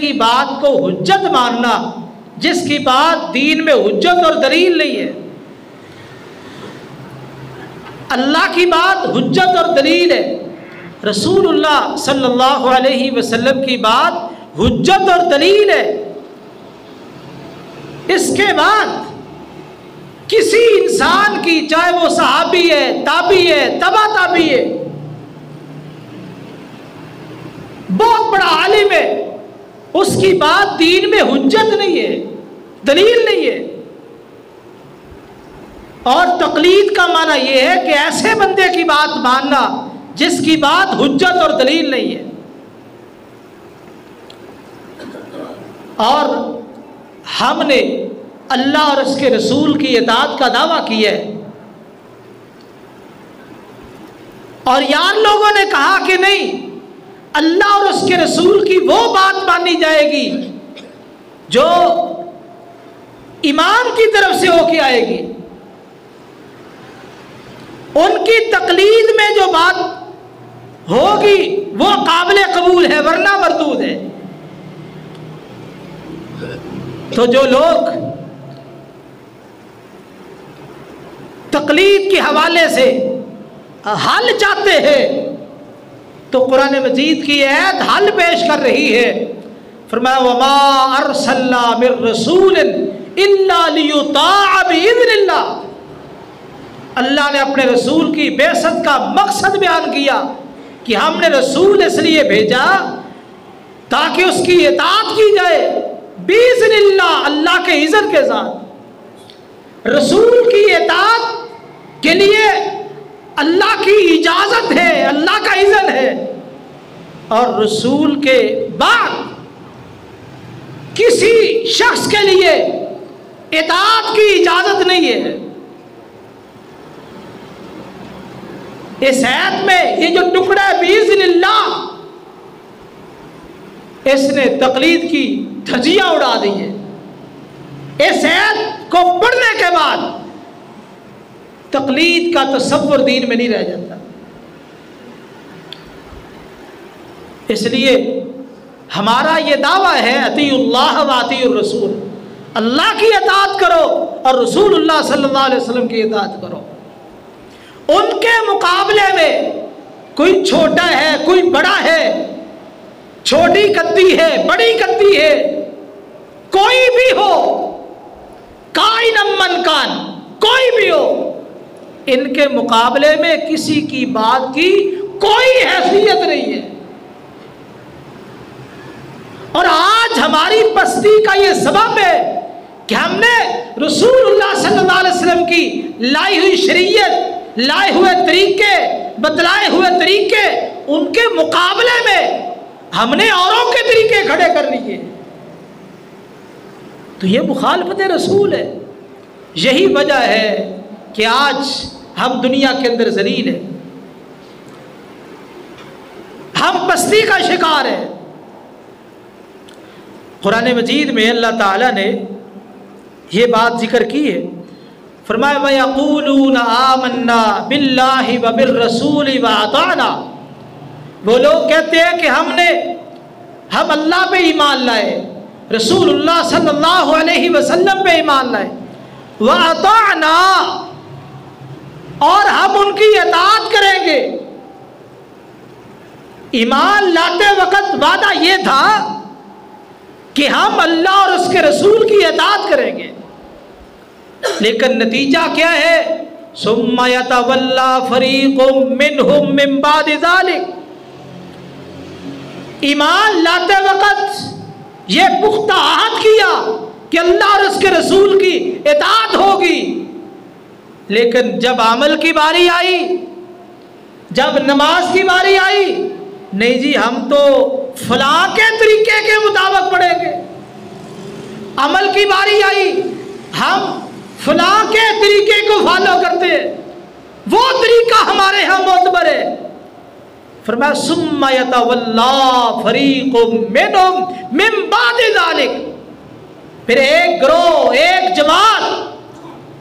کی بات کو حجت ماننا جس کی بات دین میں حجت اور دلیل نہیں ہے. اللہ کی بات حجت اور دلیل ہے، رسول اللہ صلی اللہ علیہ وسلم کی بات حجت اور دلیل ہے. اس کے بعد کسی انسان کی، چاہے وہ صحابی ہے، تابعی ہے، تبع تابعی ہے، بہت بڑا عالم ہے، اس کی بات دین میں حجت نہیں ہے، دلیل نہیں ہے. اور تقلید کا معنی یہ ہے کہ ایسے بندے کی بات ماننا جس کی بات حجت اور دلیل نہیں ہے. اور ہم نے اللہ اور اس کے رسول کی اطاعت کا دعویٰ کیا ہے، اور یار لوگوں نے کہا کہ نہیں، اللہ اور اس کے رسول کی وہ بات مانی جائے گی جو امام کی طرف سے ہو کے آئے گی، ان کی تقلید میں جو بات ہوگی وہ قابل قبول ہے ورنہ مردود ہے. تو جو لوگ تقلید کے حوالے سے حل چاہتے ہیں تو قرآن مجید کی آیت حل پیش کر رہی ہے. فرمایا وَمَا أَرْسَلْنَا مِن رَّسُولٍ إِلَّا لِيُطَاعَ بِإِذْنِ اللَّهِ. اللہ نے اپنے رسول کی بعثت کا مقصد بیان کیا کہ ہم نے رسول اس لیے بھیجا تاکہ اس کی اطاعت کی جائے بِإِذْنِ اللَّهِ، اللہ کے اذن کے ساتھ. رسول کی اطاعت کے لیے اللہ کی اجازت ہے، اللہ کا اذن ہے، اور رسول کے بعد کسی شخص کے لیے اطاعت کی اجازت نہیں ہے. اس آیت میں یہ جو ٹکڑا ہے بِإِذْنِ اللَّهِ، اس نے تقلید کی دھجیاں اڑا دی ہے. اس آیت کو پڑھنے کے بعد تقلید کا تصور دین میں نہیں رہ جاتا. اس لیے ہمارا یہ دعویٰ ہے اطیعوا اللہ و اطیعوا الرسول، اللہ کی اطاعت کرو اور رسول اللہ صلی اللہ علیہ وسلم کی اطاعت کرو. ان کے مقابلے میں کوئی چھوٹا ہے، کوئی بڑا ہے، چھوٹی کتی ہے، بڑی کتی ہے، کوئی بھی ہو، کائن من کان، کوئی بھی ہو، ان کے مقابلے میں کسی کی بات کی کوئی حیثیت نہیں ہے. اور آج ہماری پستی کا یہ سبب ہے کہ ہم نے رسول اللہ صلی اللہ علیہ وسلم کی لائی ہوئی شریعت، لائے ہوئے طریقے، بتلائے ہوئے طریقے، ان کے مقابلے میں ہم نے اوروں کے طریقے کھڑے کر لیے. تو یہ مخالفت رسول ہے. یہی وجہ ہے کہ آج ہم دنیا کے اندر ذلیل ہیں، ہم پستی کا شکار ہیں. قرآن مجید میں اللہ تعالیٰ نے یہ بات ذکر کی ہے. فرمایا وَيَقُولُونَ آمَنَّا بِاللَّهِ وَبِالرَّسُولِ وَأَطَعْنَا. وہ لوگ کہتے ہیں کہ ہم اللہ پہ ایمان لائے، رسول اللہ صلی اللہ علیہ وسلم پہ ایمان لائے، وَأَطَعْنَا، اور ہم ان کی اطاعت کریں گے. ایمان لاتے وقت وعدہ یہ تھا کہ ہم اللہ اور اس کے رسول کی اطاعت کریں گے، لیکن نتیجہ کیا ہے؟ ثم يتولى فريق منهم من بعد ذلك. ایمان لاتے وقت یہ پختہ عہد کیا کہ اللہ اور اس کے رسول کی اطاعت ہوگی، لیکن جب عمل کی باری آئی، جب نماز کی باری آئی، نہیں جی ہم تو فلاں کے طریقے کے مطابق پڑھیں گے. عمل کی باری آئی، ہم فلاں کے طریقے کو فالو کرتے ہیں، وہ طریقہ ہمارے ہاں معتبر ہے. فرمایا ثم يتولى فريق منهم من بعد ذلك. پھر ایک گروہ، ایک جماعت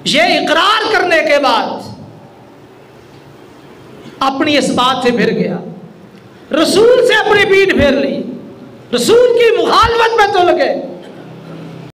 یہ اقرار کرنے کے بعد اپنی اس بات سے پھر گیا، رسول سے اپنی پیٹھ پھیر لی، رسول کی مخالفت